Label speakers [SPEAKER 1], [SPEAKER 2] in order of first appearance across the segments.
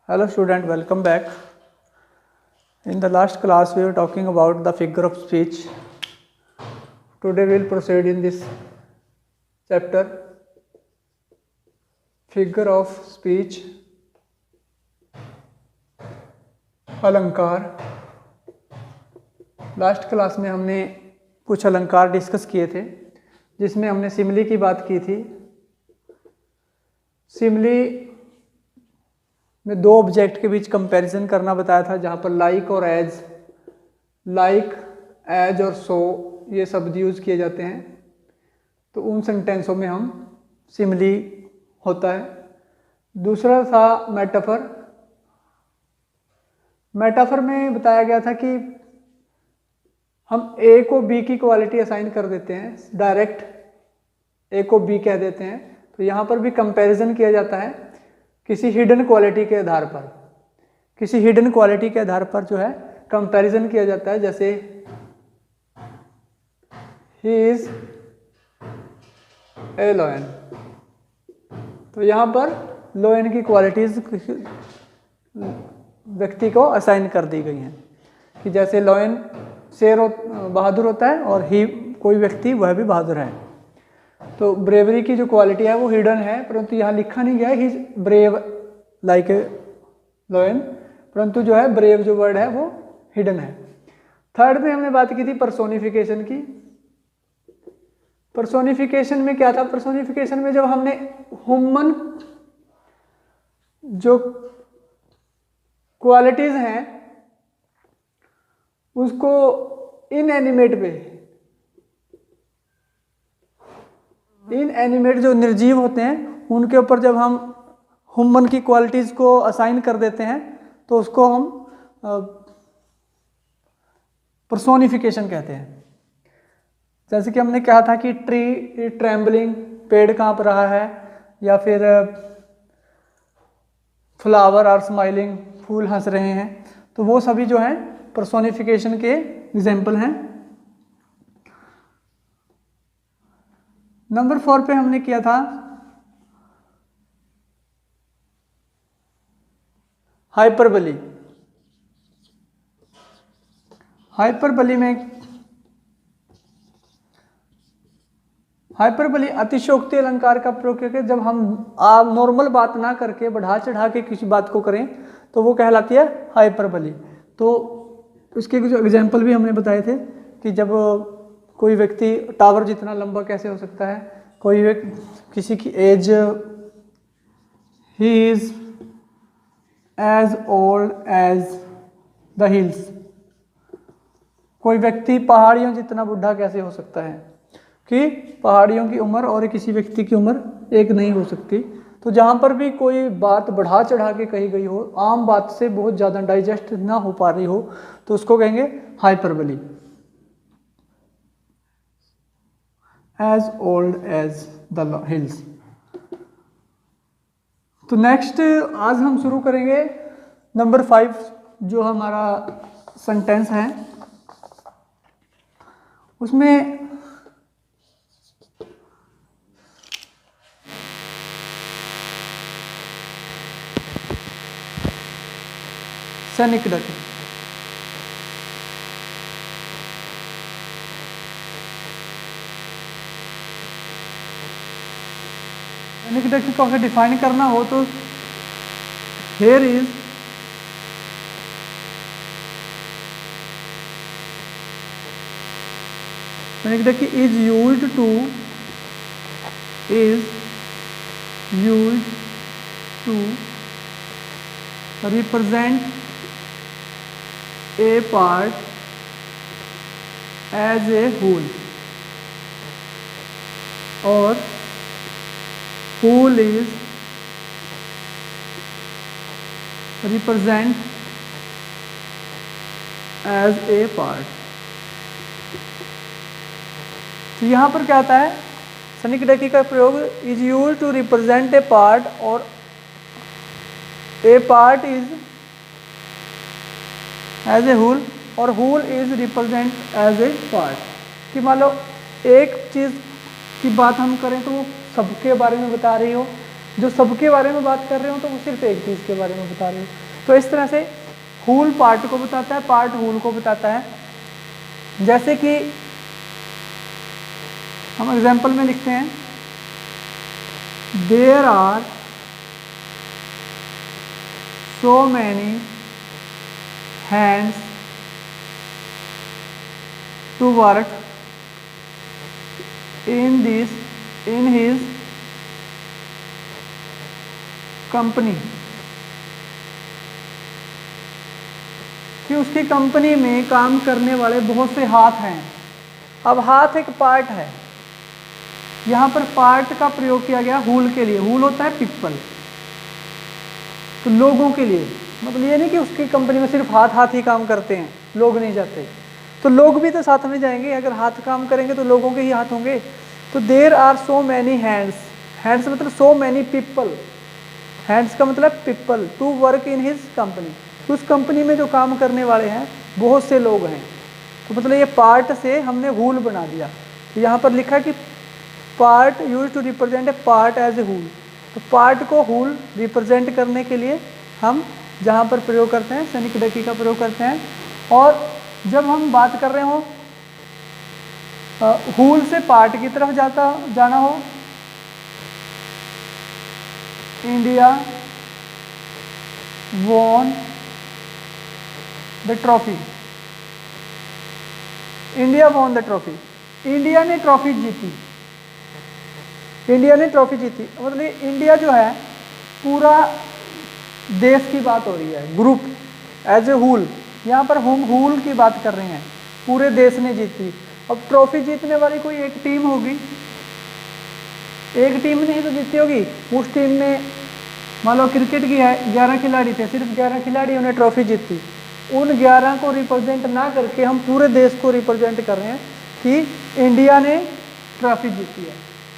[SPEAKER 1] Hello student, welcome back. In the last class we were talking about the figure of speech. Today we will proceed in this chapter, figure of speech, अलंकार. Last class में हमने कुछ अलंकार discuss किए थे जिसमें हमने simile की बात की थी. सिमिली में दो ऑब्जेक्ट के बीच कंपैरिजन करना बताया था, जहाँ पर लाइक और एज, लाइक एज और सो ये शब्द यूज किए जाते हैं. तो उन सेंटेंसों में हम सिमिली होता है. दूसरा था मेटाफर. मेटाफर में बताया गया था कि हम ए को बी की क्वालिटी असाइन कर देते हैं, डायरेक्ट ए को बी कह देते हैं. तो यहाँ पर भी कंपैरिजन किया जाता है किसी हिडन क्वालिटी के आधार पर. किसी हिडन क्वालिटी के आधार पर जो है कंपैरिजन किया जाता है. जैसे ही इज ए लॉयन, तो यहाँ पर लॉयन की क्वालिटीज व्यक्ति को असाइन कर दी गई हैं कि जैसे लॉयन शेर बहादुर होता है और ही कोई व्यक्ति वह भी बहादुर है. तो ब्रेवरी की जो क्वालिटी है वो हिडन है, परंतु यहाँ लिखा नहीं गया he is brave like a lion, परंतु जो है ब्रेव जो वर्ड है वो हिडन है. थर्ड में हमने बात की थी पर्सोनिफिकेशन की. पर्सोनिफिकेशन में क्या था? पर्सोनिफिकेशन में जब हमने ह्यूमन जो क्वालिटीज हैं उसको इनएनिमेट पे, इनएनिमेट जो निर्जीव होते हैं उनके ऊपर जब हम ह्यूमन की क्वालिटीज को असाइन कर देते हैं तो उसको हम पर्सोनिफिकेशन कहते हैं. जैसे कि हमने कहा था कि ट्री ट्रेम्बलिंग, पेड़ कांप रहा है, या फिर फ्लावर आर स्माइलिंग, फूल हंस रहे हैं. तो वो सभी जो हैं पर्सोनिफिकेशन के एग्जाम्पल हैं. नंबर 4 पे हमने किया था हाइपरबली. हाइपरबली में हाइपरबली अतिशयोक्ति अलंकार का प्रयोग करके जब हम नॉर्मल बात ना करके बढ़ा चढ़ा के किसी बात को करें तो वो कहलाती है हाइपरबली. तो उसके कुछ एग्जाम्पल भी हमने बताए थे कि जब कोई व्यक्ति टावर जितना लंबा कैसे हो सकता है, कोई व्यक्ति किसी की age, he is as old as the hills. कोई व्यक्ति पहाड़ियों जितना बुढ़ा कैसे हो सकता है, कि पहाड़ियों की उम्र और किसी व्यक्ति की उम्र एक नहीं हो सकती. तो जहाँ पर भी कोई बात बढ़ा चढ़ा के कही गई हो, आम बात से बहुत ज़्यादा डाइजेस्ट ना हो पा रही हो, तो उसको कहेंगे hyperbole. As old as the hills. तो नेक्स्ट आज हम शुरू करेंगे नंबर 5 जो हमारा सेंटेंस है. उसमें सेनिकडकी. सेनिकडकी को अगर डिफाइन करना हो तो here is synecdoche is used to represent a part as a whole, or whole is represent as a part. तो यहाँ पर क्या आता है? सेनिकडकी का प्रयोग is used to represent a part, और a part is as a whole और whole is represent as a part. कि मान लो एक चीज़ की बात हम करें तो वो सबके बारे में बता रही हो, जो सबके बारे में बात कर रहे हो तो वो सिर्फ एक चीज़ के बारे में बता रहे हो। तो इस तरह से होल पार्ट को बताता है, पार्ट होल को बताता है। जैसे कि हम एग्जाम्पल में लिखते हैं, there are so many hands to work in his company, कि उसकी कंपनी में काम करने वाले बहुत से हाथ हैं। अब हाथ एक पार्ट है, यहाँ पर पार्ट का प्रयोग किया गया हुल के लिए। हुल होता है पीपल, तो लोगों के लिए। मतलब ये नहीं कि उसकी कंपनी में सिर्फ हाथ ही काम करते हैं, लोग नहीं जाते। तो लोग भी तो साथ में जाएंगे, अगर हाथ काम करेंगे तो लोगों के ही हाथ होंगे। तो there are so many hands, hands मतलब सो मैनी पीपल, हैंड्स का मतलब people, to work in his company, उस कंपनी में जो काम करने वाले हैं बहुत से लोग हैं। तो मतलब ये पार्ट से हमने हुल बना दिया। तो यहाँ पर लिखा कि part use to represent a part as a whole. तो पार्ट को हुल रिप्रेजेंट करने के लिए हम जहाँ पर प्रयोग करते हैं सनिकड़की का प्रयोग करते हैं। और जब हम बात कर रहे हो हुल से पार्ट की तरफ जाना हो, India won the trophy, India won the trophy, India ने ट्रॉफी जीती, इंडिया ने ट्रॉफी जीती। मतलब इंडिया जो है पूरा देश की बात हो रही है, ग्रुप एज ए हुल। यहाँ पर हम हुल की बात कर रहे हैं, पूरे देश ने जीती। अब ट्रॉफी जीतने वाली कोई एक टीम होगी, एक टीम ने ही तो जीती होगी। उस टीम में मान लो क्रिकेट की है 11 खिलाड़ी थे, सिर्फ 11 खिलाड़ियों ने ट्रॉफी जीती। उन 11 को रिप्रेजेंट ना करके हम पूरे देश को रिप्रेजेंट कर रहे हैं कि इंडिया ने ट्रॉफी जीती है,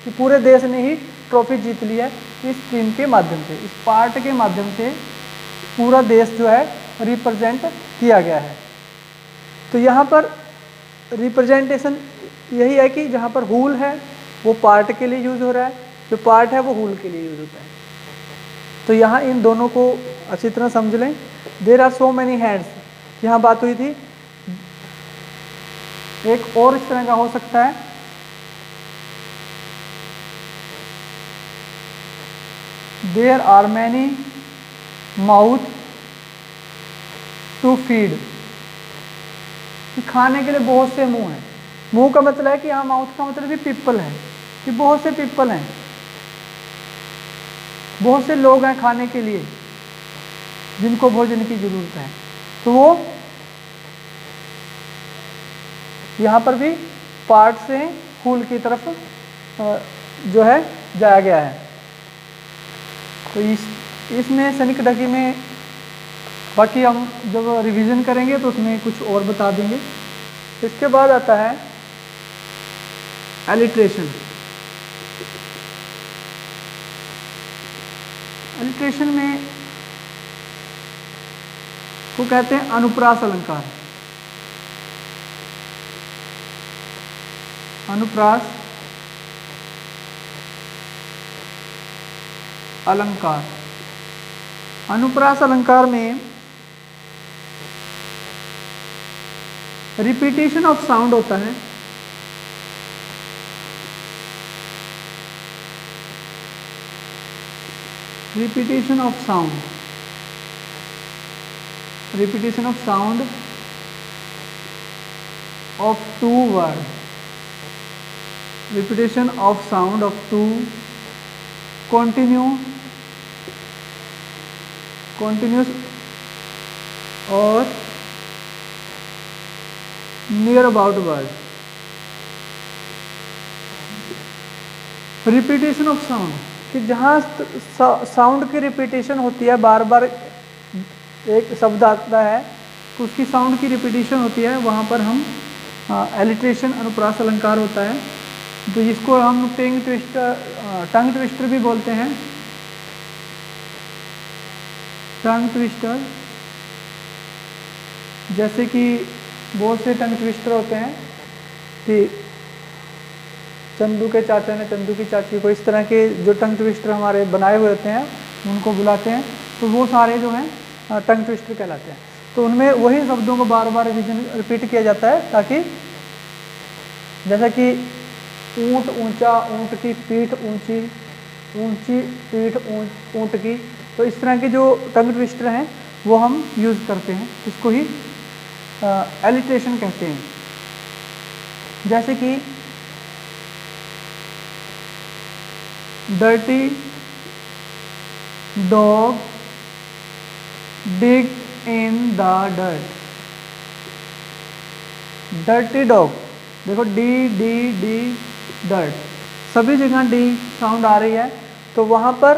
[SPEAKER 1] कि पूरे देश ने ही ट्रॉफी जीत ली है इस टीम के माध्यम से, इस पार्ट के माध्यम से पूरा देश जो है रिप्रेजेंट किया गया है। तो यहाँ पर रिप्रेजेंटेशन यही है कि जहाँ पर हुल है वो पार्ट के लिए यूज हो रहा है, जो पार्ट है वो हुल के लिए यूज होता है। तो यहाँ इन दोनों को अच्छी तरह समझ लें। There are so many hands, यहाँ बात हुई थी। एक और इस तरह का हो सकता है, there are many mouth to feed, खाने के लिए बहुत से मुंह हैं। मुंह का मतलब है कि यहाँ माउथ का मतलब भी पीपल है, कि बहुत से पीपल हैं, बहुत से लोग हैं खाने के लिए जिनको भोजन की जरूरत है। तो वो यहाँ पर भी पार्ट से हुल की तरफ जो है जाया गया है। तो इसमें सनिकड़की में बाकी हम जब रिवीजन करेंगे तो उसमें कुछ और बता देंगे। इसके बाद आता है एलिट्रेशन। एलिट्रेशन में वो कहते हैं अनुप्रास अलंकार। अनुप्रास अलंकार, अनुप्रास अलंकार में रिपीटेशन ऑफ साउंड होता है। Repetition of sound, repetition of sound of two word, repetition of sound of two continuous और near about word। Repetition of sound कि जहाँ साउंड की रिपीटेशन होती है, बार बार एक शब्द आता है तो उसकी साउंड की रिपीटेशन होती है, वहाँ पर हम एलिट्रेशन अनुप्रास अलंकार होता है। तो इसको हम टंग ट्विस्टर भी बोलते हैं। टंग ट्विस्टर, जैसे कि बहुत से टंग ट्विस्टर होते हैं कि चंदू के चाचा ने चंदू की चाची को, इस तरह के जो टंग ट्विस्टर हमारे बनाए हुए होते हैं उनको बुलाते हैं, तो वो सारे जो हैं टंग ट्विस्टर कहलाते हैं। तो उनमें वही शब्दों को बार बार रिपीट किया जाता है, ताकि जैसा कि ऊंट ऊंचा, ऊंट की पीठ ऊंची, ऊंची पीठ ऊंट की, तो इस तरह के जो टंग ट्विस्टर हैं वो हम यूज़ करते हैं, इसको ही एलिट्रेशन कहते हैं। जैसे कि dirty dog dig in the dirt. Dirty dog, देखो डी डी डी डर्ट, सभी जगह डी साउंड आ रही है, तो वहाँ पर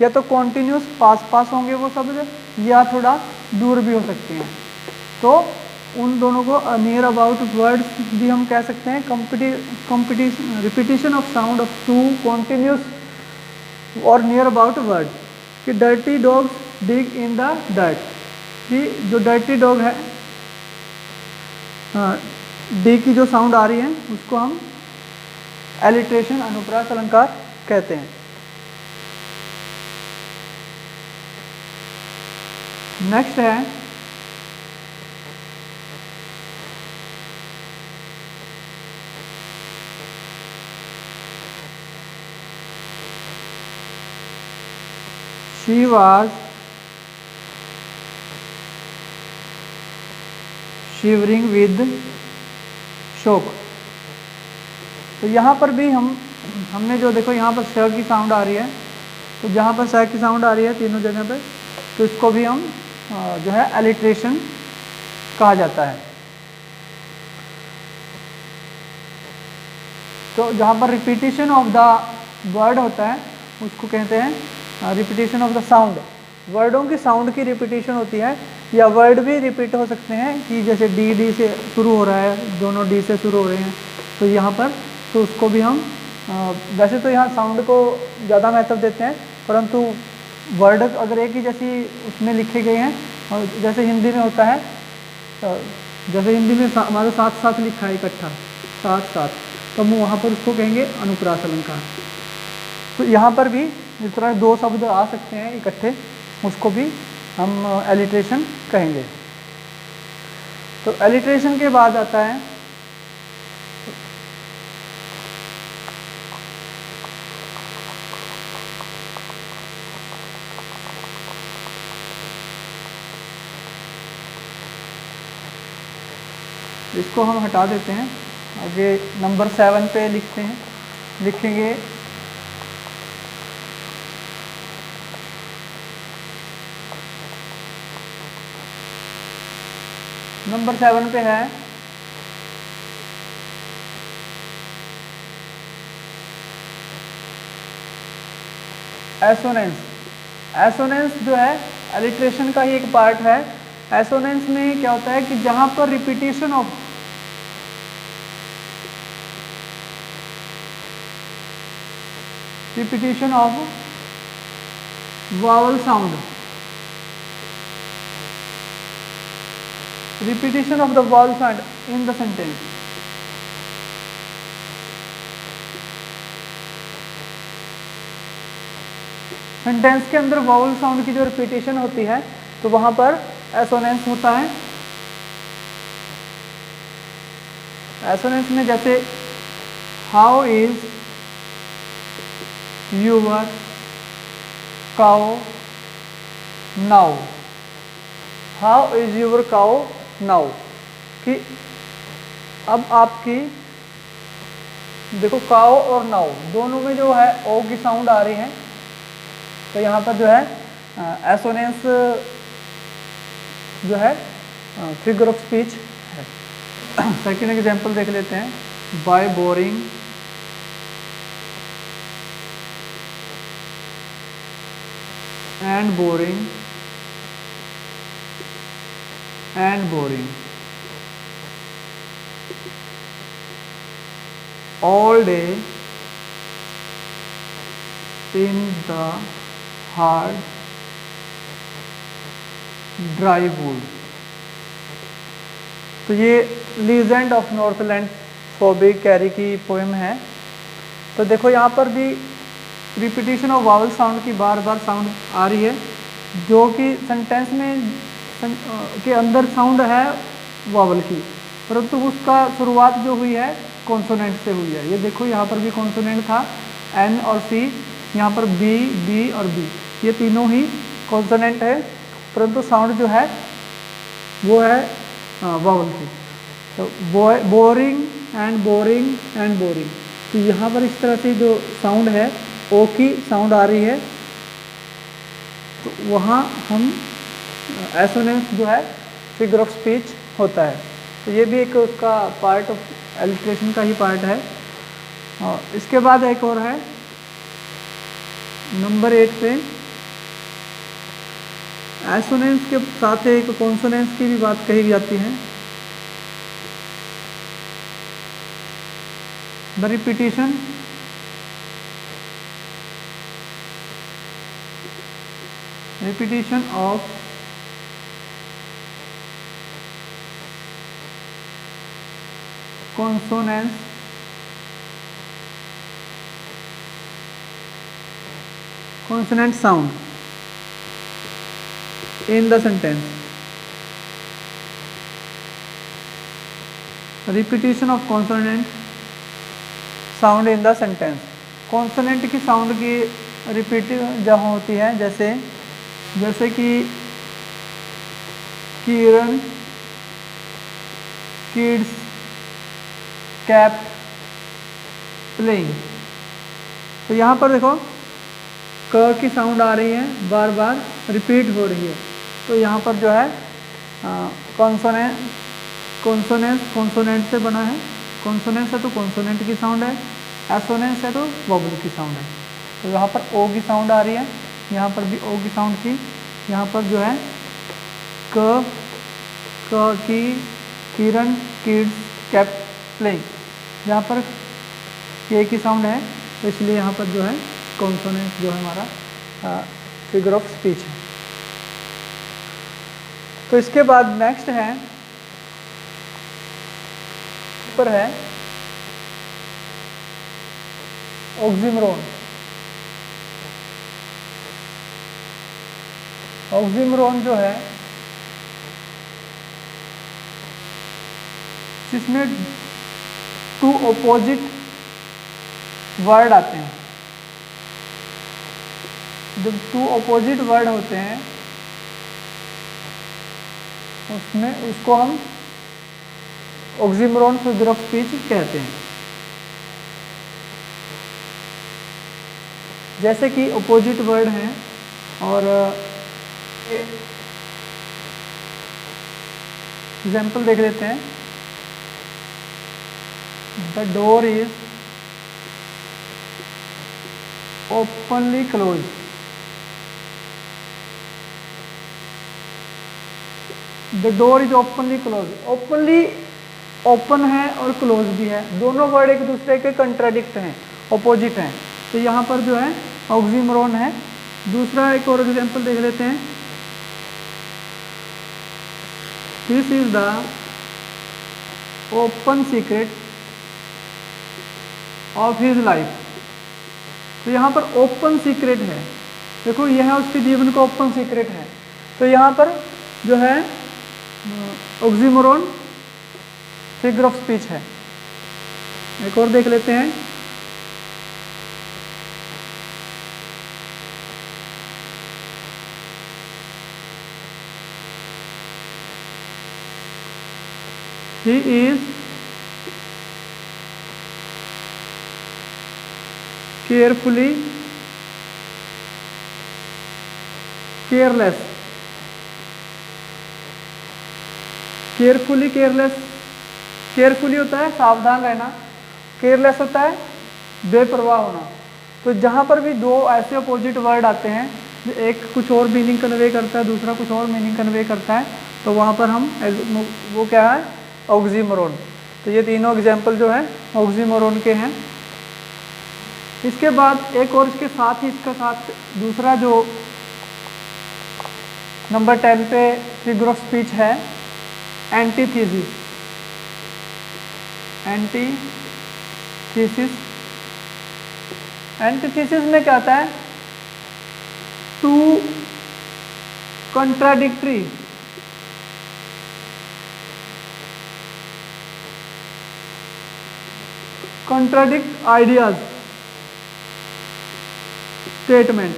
[SPEAKER 1] या तो कॉन्टिन्यूस पास पास होंगे वो शब्द, या थोड़ा दूर भी हो सकते हैं। तो उन दोनों को नियर अबाउट वर्ड्स भी हम कह सकते हैं। Competition repetition of sound of two continuous और नियर अबाउट वर्ड, कि dirty dogs dig in the dirt, कि जो डर्टी डॉग है, डी की जो साउंड आ रही है उसको हम एलिट्रेशन अनुप्रास अलंकार कहते हैं। नेक्स्ट है शी वाज शिवरिंग विद शोक। तो यहाँ पर भी हमने जो देखो यहाँ पर श की साउंड आ रही है, तो जहाँ पर श की साउंड आ रही है तीनों जगह पे, तो इसको भी हम जो है एलिट्रेशन कहा जाता है। तो जहाँ पर रिपीटिशन ऑफ द वर्ड होता है उसको कहते हैं रिपीटिशन ऑफ द साउंड। वर्डों की साउंड की रिपीटिशन होती है, या वर्ड भी रिपीट हो सकते हैं, कि जैसे डी डी से शुरू हो रहा है, दोनों डी से शुरू हो रहे हैं, तो यहाँ पर तो उसको भी हम वैसे तो यहाँ साउंड को ज़्यादा महत्व देते हैं, परंतु वर्ड अगर एक ही जैसी उसमें लिखे गए हैं, और जैसे हिंदी में होता है, जैसे हिंदी में हमारा साथ साथ लिखा है इकट्ठा साथ साथ, तो हम वहाँ पर उसको कहेंगे अनुप्रास अलंकार। तो यहाँ पर भी इस तरह दो शब्द आ सकते हैं इकट्ठे, उसको भी हम एलिट्रेशन कहेंगे। तो एलिट्रेशन के बाद आता है इसको हम हटा देते हैं, आगे नंबर 7 पे लिखेंगे नंबर 7 पे है एसोनेंस। एसोनेंस जो है एलिट्रेशन का ही एक पार्ट है। एसोनेंस में क्या होता है कि जहां पर repetition of vowel sound, repetition of the vowel sound in the sentence, sentence के अंदर वावल साउंड की जो रिपीटिशन होती है, तो वहां पर एसोनेंस होता है। एसोनेंस में जैसे how is your cow now, how is your cow now, कि अब आपकी देखो काउ और नाउ दोनों में जो है ओ की साउंड आ रही है, तो यहाँ पर जो है एसोनेंस जो है फिगर ऑफ स्पीच है। सेकेंड एग्जांपल देख लेते हैं, by boring and boring and boring all day in the hard dry wood। तो ये legend of northland Phoebe Cary की पोएम है। तो देखो यहाँ पर भी रिपीटिशन ऑफ वावल साउंड की बार बार साउंड आ रही है, जो कि सेंटेंस में के अंदर साउंड है वावल की, परंतु उसका शुरुआत जो हुई है कॉन्सोनेंट से हुई है। ये देखो यहाँ पर भी कॉन्सोनेंट था एन और सी, यहाँ पर बी, बी और बी, ये तीनों ही कॉन्सोनेंट है, परंतु साउंड जो है वो है वावल की। तो boring and boring and boring, तो यहाँ पर इस तरह से जो साउंड है ओ की साउंड आ रही है, तो वहाँ हम एसोनेंस जो है फिगर ऑफ स्पीच होता है। तो ये भी एक उसका पार्ट ऑफ एलिट्रेशन का ही पार्ट है। और इसके बाद एक और है नंबर 8 पे, एसोनेंस के साथ एक कॉन्सोनेंस की भी बात कही जाती है। The repetition of consonants consonant sound in the sentence, repetition of consonant sound in the sentence। Consonant की साउंड की रिपीट जहाँ होती है, जैसे कि किरण, किड्स, कैप, प्लेइंग, तो यहाँ पर देखो क की साउंड आ रही है, बार बार रिपीट हो रही है, तो यहाँ पर जो है कॉन्सोनेंट से बना है। कॉन्सोनेंस है तो कॉन्सोनेंट की साउंड है, एसोनेंस है तो वोवल की साउंड है। तो यहाँ पर ओ की साउंड आ रही है, यहाँ पर भी ओ की साउंड थी, यहाँ पर जो है क की, किरण, किड्स, कैप, प्लेइंग, जहाँ पर के की साउंड है, तो इसलिए यहाँ पर जो है कॉन्सोनेंट जो है हमारा फिगर ऑफ स्पीच है। तो इसके बाद नेक्स्ट है पर है ऑक्सिमोरन। ऑक्सिमोरन जो है जिसमें टू ऑपोजिट वर्ड आते हैं। जब टू ऑपोजिट वर्ड होते हैं उसमें उसको हम ऑक्सिमोरन फिगर ऑफ स्पीच कहते हैं। जैसे कि ऑपोजिट वर्ड हैं और एग्जाम्पल देख लेते हैं। The door is openly close. The door is openly close, openly open है और क्लोज भी है, दोनों वर्ड एक दूसरे के कंट्राडिक्ट हैं, ऑपोजिट हैं, तो यहाँ पर जो है ऑक्सिमोरन है। दूसरा एक और एग्जाम्पल देख लेते हैं। This is the open secret of his life. तो यहाँ पर ओपन सीक्रेट है, देखो यह उसके जीवन का ओपन सीक्रेट है, तो यहाँ पर जो है ऑक्सिमोरन फिगर ऑफ स्पीच है। एक और देख लेते हैं। He is carefully careless। Carefully careless, carefully होता है सावधान रहना, केयरलेस होता है बेपरवाह होना। तो जहाँ पर भी दो ऐसे अपोजिट वर्ड आते हैं, एक कुछ और मीनिंग कन्वे करता है, दूसरा कुछ और मीनिंग कन्वे करता है, तो वहाँ पर हम वो क्या है ऑक्सिमोरन। तो ये तीनों एग्जाम्पल जो है ऑक्सिमोरन के हैं। इसके बाद एक और इसके साथ ही इसका साथ दूसरा जो नंबर 10 पे फिगर ऑफ स्पीच है एंटीथीसिस। एंटीथीसिस एंटीथेसिस में क्या आता है? Two contradictory ideas statement.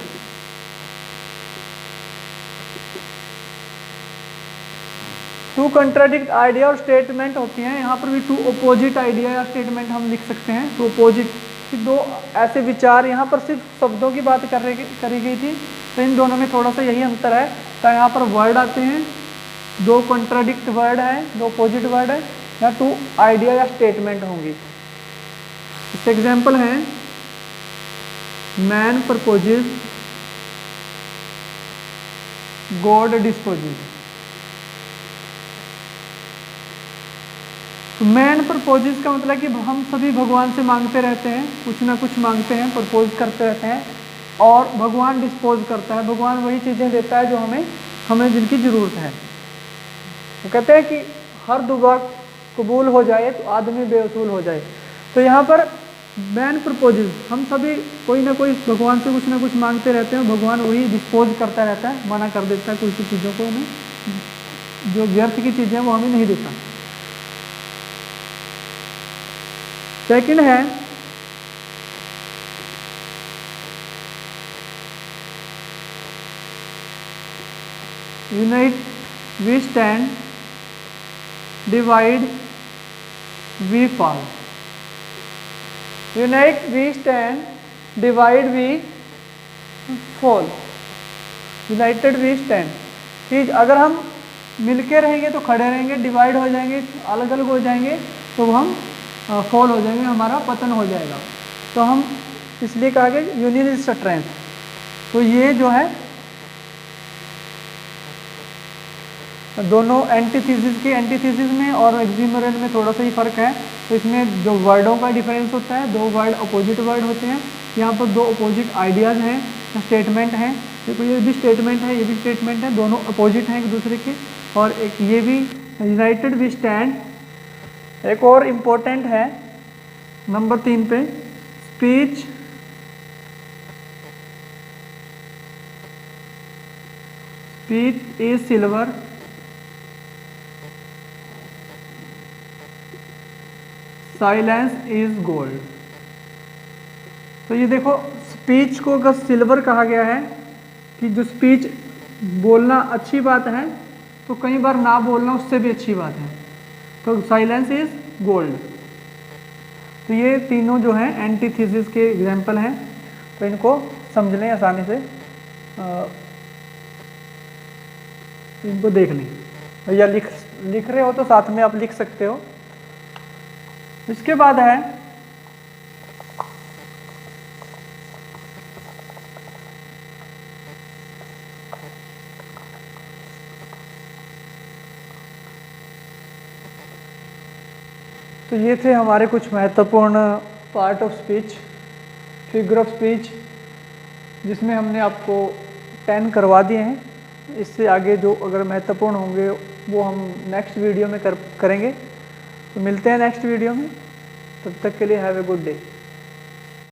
[SPEAKER 1] Two contradict idea और स्टेटमेंट होती हैं। यहाँ पर भी टू अपोजिट आइडिया या स्टेटमेंट हम लिख सकते हैं। टू अपोजिट, दो ऐसे विचार, यहाँ पर सिर्फ शब्दों की बात करी गई थी, तो इन दोनों में थोड़ा सा यही अंतर है। तो यहाँ पर वर्ड आते हैं, दो कंट्राडिक्ट वर्ड है, दो अपोजिट वर्ड है, या टू आइडिया या स्टेटमेंट होंगी। इसके एग्जाम्पल हैं मैन प्रपोजेस, गॉड डिस्पोजेस। तो मैन प्रपोजेस का मतलब कि हम सभी भगवान से मांगते रहते हैं, कुछ ना कुछ मांगते हैं, प्रपोज करते रहते हैं, और भगवान डिस्पोज करता है। भगवान वही चीज़ें देता है जो हमें जिनकी ज़रूरत है। वो कहते हैं कि हर दुआ कबूल हो जाए तो आदमी बेउसूल हो जाए। तो यहाँ पर मैन प्रपोजेस, हम सभी कोई ना कोई भगवान से कुछ ना कुछ मांगते रहते हैं, भगवान वही डिस्पोज करता रहता है, मना कर देता है कुछ चीज़ों को, हमें जो व्यर्थ की चीज़ें वो हमें नहीं देता। सेकंड है unite we stand, divide we fall. Unite we stand, divide we fall. United we stand कि अगर हम मिलके रहेंगे तो खड़े रहेंगे, डिवाइड हो जाएंगे, अलग अलग हो जाएंगे तो हम फॉल हो जाएंगे, हमारा पतन हो जाएगा। तो हम इसलिए कहा गया यूनियन इज स्ट्रेंथ। तो ये जो है दोनों एंटीथेसिस में और एक्सिमोरन में थोड़ा सा ही फर्क है। तो इसमें जो वर्डों का डिफरेंस होता है, दो वर्ड अपोजिट वर्ड होते हैं। यहाँ पर दो अपोजिट आइडियाज़ हैं, स्टेटमेंट हैं। देखो ये भी स्टेटमेंट है, ये भी स्टेटमेंट है, दोनों अपोजिट हैं एक दूसरे के। और एक ये भी यूनाइटेड वी स्टैंड। एक और इम्पोर्टेंट है नंबर 3 पे, speech is silver, silence is gold. तो ये देखो, स्पीच को अगर सिल्वर कहा गया है कि जो स्पीच बोलना अच्छी बात है, तो कई बार ना बोलना उससे भी अच्छी बात है। तो साइलेंस इज गोल्ड। तो ये तीनों जो हैं एंटीथेसिस के एग्जाम्पल हैं। तो इनको समझ लें आसानी से, इनको देख लें, या लिख रहे हो तो साथ में आप लिख सकते हो। इसके बाद है तो ये थे हमारे कुछ महत्वपूर्ण part of speech, figure of speech, जिसमें हमने आपको 10 करवा दिए हैं। इससे आगे जो अगर महत्वपूर्ण होंगे वो हम नेक्स्ट वीडियो में करेंगे। तो मिलते हैं नेक्स्ट वीडियो में, तब तक के लिए हैव ए गुड डे।